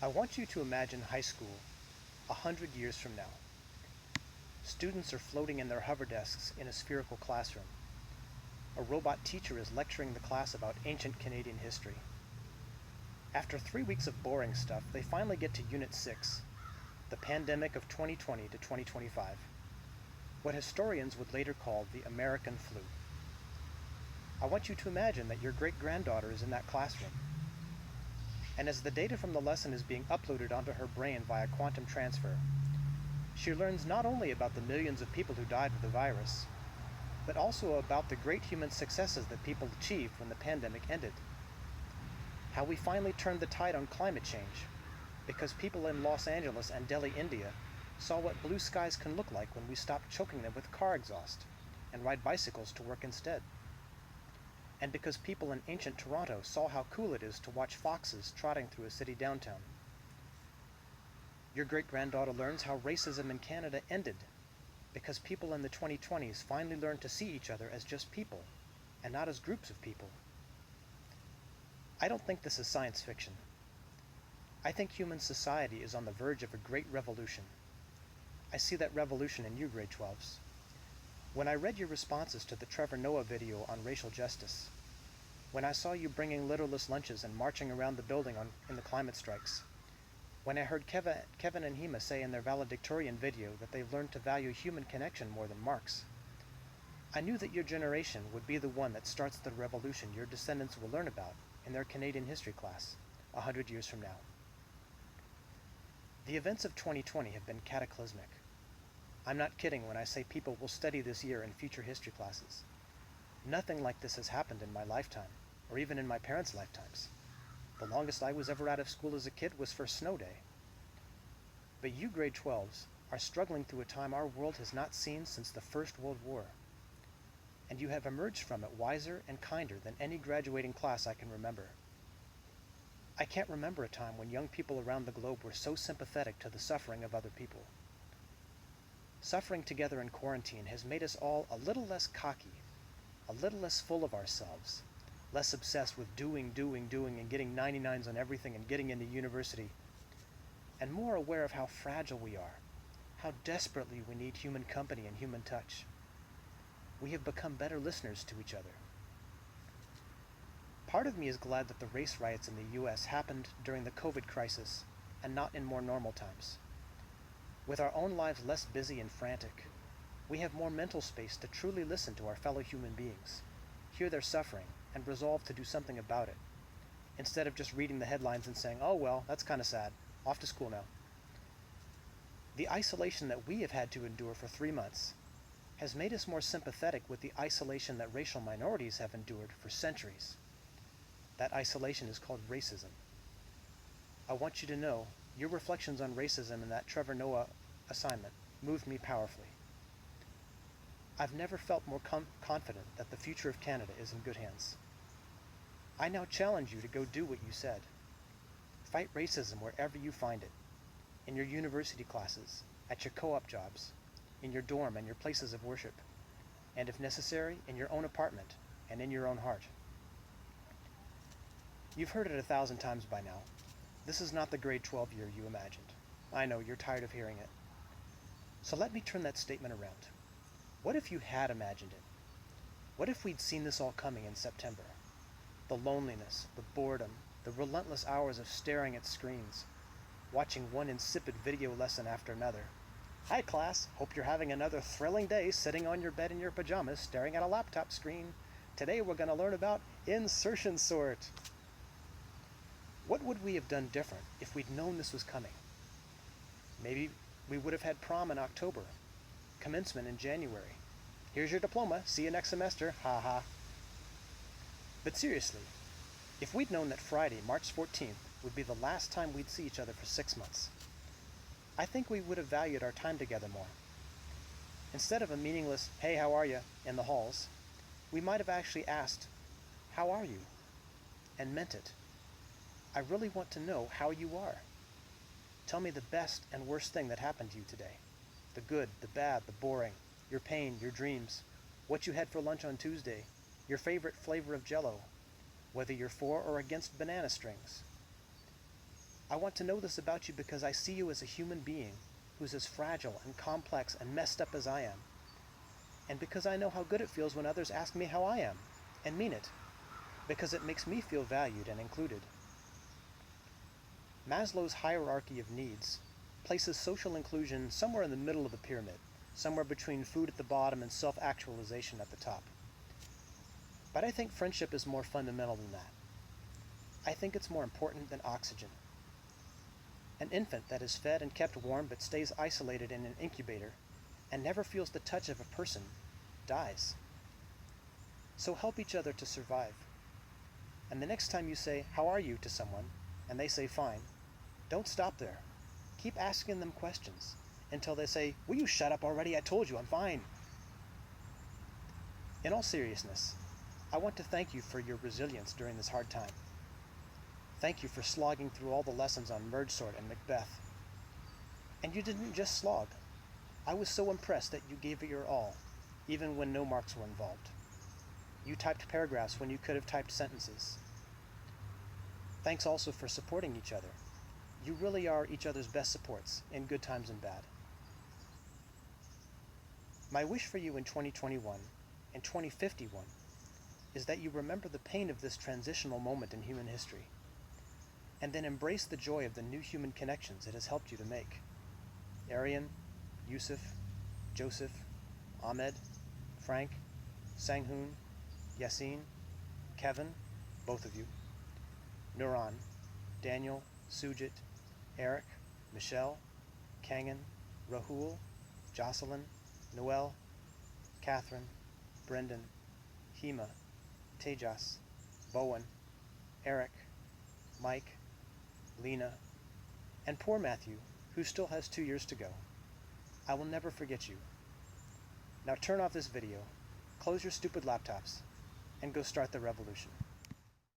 I want you to imagine high school 100 years from now. Students are floating in their hover desks in a spherical classroom. A robot teacher is lecturing the class about ancient Canadian history. After 3 weeks of boring stuff, they finally get to Unit 6, the pandemic of 2020 to 2025, what historians would later call the American flu. I want you to imagine that your great-granddaughter is in that classroom. And as the data from the lesson is being uploaded onto her brain via quantum transfer, she learns not only about the millions of people who died of the virus, but also about the great human successes that people achieved when the pandemic ended. How we finally turned the tide on climate change, because people in Los Angeles and Delhi, India, saw what blue skies can look like when we stop choking them with car exhaust and ride bicycles to work instead. And because people in ancient Toronto saw how cool it is to watch foxes trotting through a city downtown. Your great-granddaughter learns how racism in Canada ended, because people in the 2020s finally learned to see each other as just people, and not as groups of people. I don't think this is science fiction. I think human society is on the verge of a great revolution. I see that revolution in you, grade 12s. When I read your responses to the Trevor Noah video on racial justice, when I saw you bringing litterless lunches and marching around the building in the climate strikes, when I heard Kevin and Hema say in their valedictorian video that they've learned to value human connection more than Marx, I knew that your generation would be the one that starts the revolution your descendants will learn about in their Canadian history class 100 years from now. The events of 2020 have been cataclysmic. I'm not kidding when I say people will study this year in future history classes. Nothing like this has happened in my lifetime, or even in my parents' lifetimes. The longest I was ever out of school as a kid was for snow day. But you grade 12s are struggling through a time our world has not seen since the First World War. And you have emerged from it wiser and kinder than any graduating class I can remember. I can't remember a time when young people around the globe were so sympathetic to the suffering of other people. Suffering together in quarantine has made us all a little less cocky, a little less full of ourselves, less obsessed with doing, and getting 99s on everything and getting into university, and more aware of how fragile we are, how desperately we need human company and human touch. We have become better listeners to each other. Part of me is glad that the race riots in the US happened during the COVID crisis and not in more normal times. With our own lives less busy and frantic, we have more mental space to truly listen to our fellow human beings, hear their suffering, and resolve to do something about it, instead of just reading the headlines and saying, oh well, that's kind of sad, off to school now. The isolation that we have had to endure for 3 months has made us more sympathetic with the isolation that racial minorities have endured for centuries. That isolation is called racism. I want you to know your reflections on racism in that Trevor Noah assignment moved me powerfully. I've never felt more confident that the future of Canada is in good hands. I now challenge you to go do what you said. Fight racism wherever you find it, in your university classes, at your co-op jobs, in your dorm and your places of worship, and if necessary, in your own apartment and in your own heart. You've heard it 1,000 times by now. This is not the grade 12 year you imagined. I know, you're tired of hearing it. So let me turn that statement around. What if you had imagined it? What if we'd seen this all coming in September? The loneliness, the boredom, the relentless hours of staring at screens, watching one insipid video lesson after another. Hi class, hope you're having another thrilling day sitting on your bed in your pajamas staring at a laptop screen. Today we're going to learn about insertion sort. What would we have done different if we'd known this was coming? Maybe we would have had prom in October, commencement in January. Here's your diploma, see you next semester, ha ha. But seriously, if we'd known that Friday, March 14th, would be the last time we'd see each other for 6 months, I think we would have valued our time together more. Instead of a meaningless, hey, how are you, in the halls, we might have actually asked, how are you? And meant it. I really want to know how you are. Tell me the best and worst thing that happened to you today. The good, the bad, the boring, your pain, your dreams, what you had for lunch on Tuesday, your favorite flavor of Jell-O, whether you're for or against banana strings. I want to know this about you because I see you as a human being who's as fragile and complex and messed up as I am. And because I know how good it feels when others ask me how I am, and mean it, because it makes me feel valued and included. Maslow's hierarchy of needs places social inclusion somewhere in the middle of the pyramid, somewhere between food at the bottom and self-actualization at the top. But I think friendship is more fundamental than that. I think it's more important than oxygen. An infant that is fed and kept warm but stays isolated in an incubator and never feels the touch of a person dies. So help each other to survive. And the next time you say, "How are you?" to someone, and they say, "Fine," don't stop there. Keep asking them questions until they say, "Will you shut up already? I told you I'm fine." In all seriousness, I want to thank you for your resilience during this hard time. Thank you for slogging through all the lessons on Merge Sort and Macbeth. And you didn't just slog. I was so impressed that you gave it your all, even when no marks were involved. You typed paragraphs when you could have typed sentences. Thanks also for supporting each other. You really are each other's best supports, in good times and bad. My wish for you in 2021 and 2051 is that you remember the pain of this transitional moment in human history, and then embrace the joy of the new human connections it has helped you to make. Arian, Yusuf, Joseph, Ahmed, Frank, Sanghoon, Yassine, Kevin, both of you, Nuran, Daniel, Sujit, Eric, Michelle, Kangan, Rahul, Jocelyn, Noel, Catherine, Brendan, Hema, Tejas, Bowen, Eric, Mike, Lena, and poor Matthew, who still has 2 years to go. I will never forget you. Now turn off this video, close your stupid laptops, and go start the revolution.